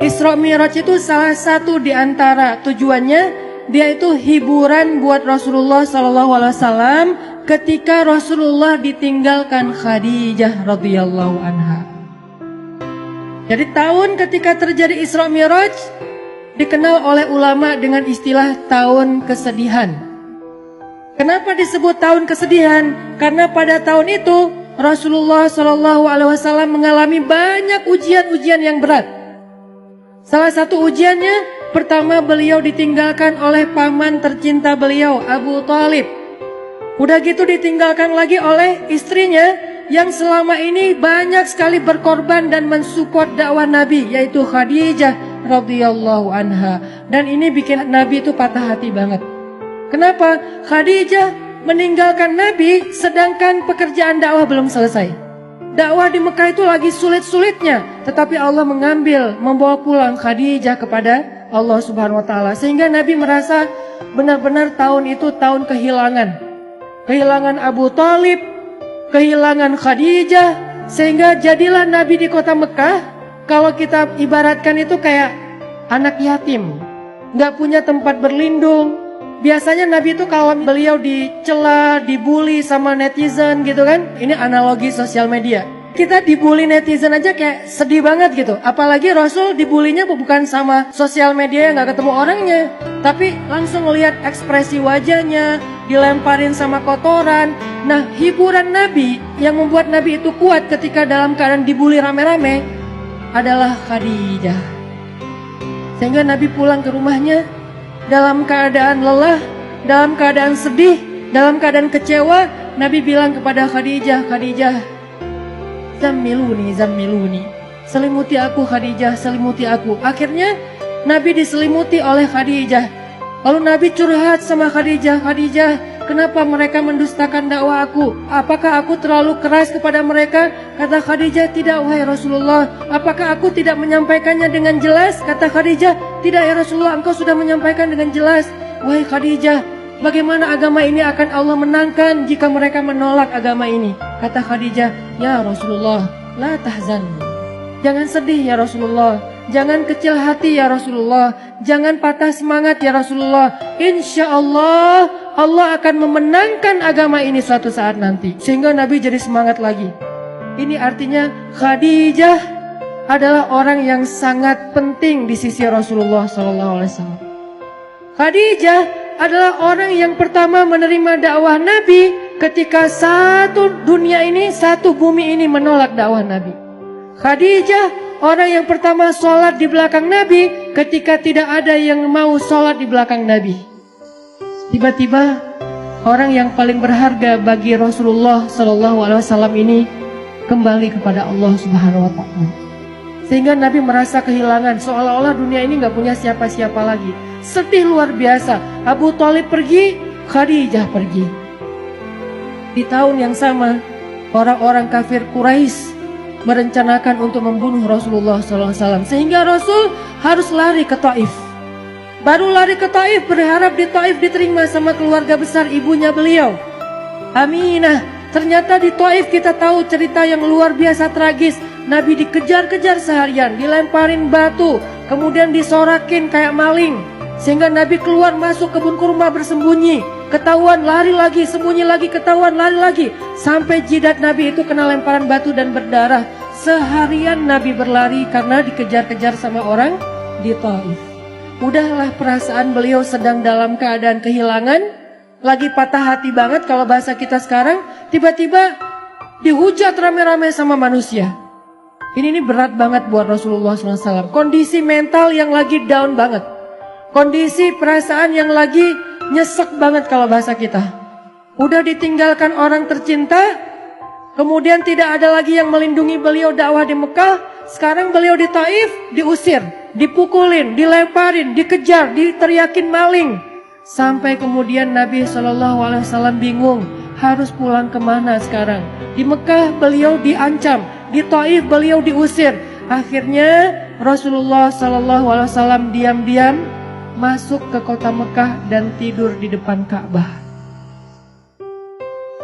Isra Mi'raj itu salah satu di antara tujuannya, dia itu hiburan buat Rasulullah SAW ketika Rasulullah ditinggalkan Khadijah radhiyallahu anha. Jadi tahun ketika terjadi Isra Mi'raj dikenal oleh ulama dengan istilah tahun kesedihan. Kenapa disebut tahun kesedihan? Karena pada tahun itu Rasulullah SAW mengalami banyak ujian-ujian yang berat. Salah satu ujiannya, pertama beliau ditinggalkan oleh paman tercinta beliau, Abu Thalib. Udah gitu ditinggalkan lagi oleh istrinya yang selama ini banyak sekali berkorban dan mensupport dakwah Nabi, yaitu Khadijah radhiyallahu anha. Dan ini bikin Nabi itu patah hati banget. Kenapa? Khadijah meninggalkan Nabi sedangkan pekerjaan dakwah belum selesai. Dakwah di Mekah itu lagi sulit-sulitnya, tetapi Allah membawa pulang Khadijah kepada Allah Subhanahu wa taala, sehingga Nabi merasa benar-benar tahun itu tahun kehilangan. Kehilangan Abu Thalib, kehilangan Khadijah, sehingga jadilah Nabi di kota Mekah, kalau kita ibaratkan itu kayak anak yatim, nggak punya tempat berlindung. Biasanya Nabi itu kalau beliau dicela, dibully sama netizen gitu kan. Ini analogi sosial media. Kita dibully netizen aja kayak sedih banget gitu. Apalagi Rasul dibulinya bukan sama sosial media yang gak ketemu orangnya, tapi langsung lihat ekspresi wajahnya, dilemparin sama kotoran. Nah, hiburan Nabi yang membuat Nabi itu kuat ketika dalam keadaan dibully rame-rame adalah Khadijah. Sehingga Nabi pulang ke rumahnya dalam keadaan lelah, dalam keadaan sedih, dalam keadaan kecewa. Nabi bilang kepada Khadijah, Khadijah, zammiluni, zammiluni, selimuti aku Khadijah, selimuti aku. Akhirnya Nabi diselimuti oleh Khadijah. Lalu Nabi curhat sama Khadijah, Khadijah, kenapa mereka mendustakan dakwah aku? Apakah aku terlalu keras kepada mereka? Kata Khadijah, tidak wahai Rasulullah. Apakah aku tidak menyampaikannya dengan jelas? Kata Khadijah, tidak ya Rasulullah, engkau sudah menyampaikan dengan jelas. Wahai Khadijah, bagaimana agama ini akan Allah menangkan jika mereka menolak agama ini? Kata Khadijah, ya Rasulullah, la tahzan. Jangan sedih ya Rasulullah, jangan kecil hati ya Rasulullah, jangan patah semangat ya Rasulullah. Insya Allah, Allah akan memenangkan agama ini suatu saat nanti. Sehingga Nabi jadi semangat lagi. Ini artinya Khadijah adalah orang yang sangat penting di sisi Rasulullah SAW. Khadijah adalah orang yang pertama menerima dakwah Nabi ketika satu dunia ini, satu bumi ini menolak dakwah Nabi. Khadijah orang yang pertama sholat di belakang Nabi ketika tidak ada yang mau sholat di belakang Nabi. Tiba-tiba orang yang paling berharga bagi Rasulullah SAW ini kembali kepada Allah Subhanahu wa taala. Sehingga Nabi merasa kehilangan, seolah-olah dunia ini gak punya siapa-siapa lagi. Sedih luar biasa. Abu Thalib pergi, Khadijah pergi. Di tahun yang sama, orang-orang kafir Quraisy merencanakan untuk membunuh Rasulullah SAW. Sehingga Rasul harus lari ke Taif. Baru lari ke Taif, berharap di Taif diterima sama keluarga besar ibunya beliau, Aminah. Ternyata di Taif kita tahu cerita yang luar biasa tragis. Nabi dikejar-kejar seharian, dilemparin batu, kemudian disorakin kayak maling. Sehingga Nabi keluar masuk kebun kurma bersembunyi. Ketahuan lari lagi, sembunyi lagi, ketahuan lari lagi. Sampai jidat Nabi itu kena lemparan batu dan berdarah. Seharian Nabi berlari karena dikejar-kejar sama orang di Taif. Udahlah, perasaan beliau sedang dalam keadaan kehilangan, lagi patah hati banget kalau bahasa kita sekarang. Tiba-tiba dihujat rame-rame sama manusia. Ini berat banget buat Rasulullah SAW. Kondisi mental yang lagi down banget. Kondisi perasaan yang lagi nyesek banget kalau bahasa kita. Udah ditinggalkan orang tercinta, kemudian tidak ada lagi yang melindungi beliau dakwah di Mekah. Sekarang beliau di Taif diusir, dipukulin, dilemparin, dikejar, diteriakin maling. Sampai kemudian Nabi SAW bingung harus pulang kemana sekarang. Di Mekah beliau diancam, di Taif beliau diusir. Akhirnya Rasulullah SAW diam-diam masuk ke kota Mekah dan tidur di depan Ka'bah.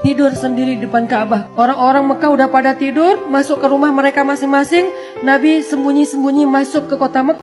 Tidur sendiri di depan Ka'bah. Orang-orang Mekah udah pada tidur, masuk ke rumah mereka masing-masing. Nabi sembunyi-sembunyi masuk ke kota Mekah.